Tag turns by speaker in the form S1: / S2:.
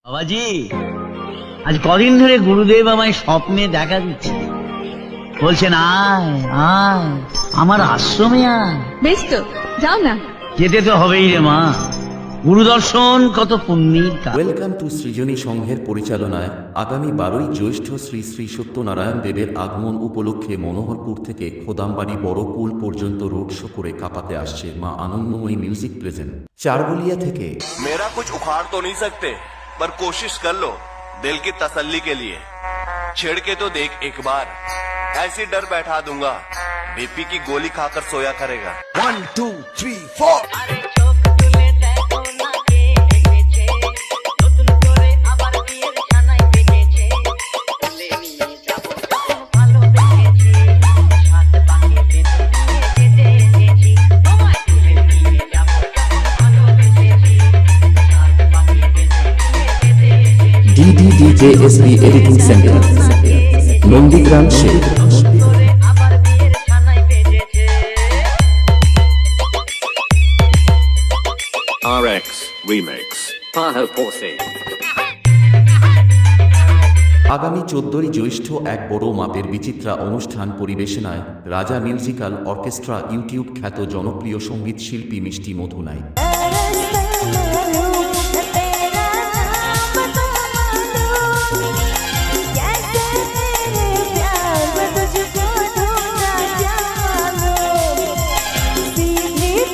S1: বাবাজি, আজ কদিন ধরে গুরুদেব আমায় স্বপ্নে দেখা দিচ্ছে, বলছেন আয় আয় আমার আশ্রমে আয়।
S2: বেশ তো, যাও না।
S1: যেতে তো হবেই রে মা, গুরুদর্শন কত পুণ্যের কাজ।
S3: ওয়েলকাম টু সৃজনী সংঘের পরিচালনায় আগামী 12ই জ্যৈষ্ঠ শ্রী শ্রী সত্যনারায়ণ দেবের আগমন উপলক্ষে মনোহরপুর থেকে খোদামবাড়ি বড় পুল পর্যন্ত রোড শো করে কাঁপাতে আসছে মা আনন্দময়ী মিউজিক প্রেজেন্ট। চারবলিয়া থেকে
S4: मेरा कुछ उखाड़ तो नहीं सकते, पर कोशिश कर लो दिल की तसल्ली के लिए। छेड़ के तो देख एक बार, ऐसी डर बैठा दूंगा बीपी की गोली खाकर सोया करेगा। 1 2 3 4
S5: আরে চোখ তুলে দেখো না কে এসেছে, নতুন করে আবার বিয়ের ছানায় বেজেছে, তুলে নিয়ে যাব তখন ভালোবেসেছি, সাত পাকে বেঁধে নিয়ে যেতে এসেছি, তোমায় তুলে নিয়ে যাব তখন ভালোবেসেছি, সাত পাকে বেঁধে নিয়ে যেতে এসেছি।
S3: DDDJSB editing centre, Nandigram Sheikh.
S5: করে আবার বিয়ের ছানায় বেজেছে।
S6: RX Remix. Paho Porse.
S3: আগামী 14ই জ্যৈষ্ঠ এক বড় মাপের বিচিত্রা অনুষ্ঠান পরিবেশনায় রাজা মিউজিক্যাল অর্কেস্ট্রা ইউটিউব খ্যাত জনপ্রিয় সঙ্গীত শিল্পী মিষ্টি মধুনাই।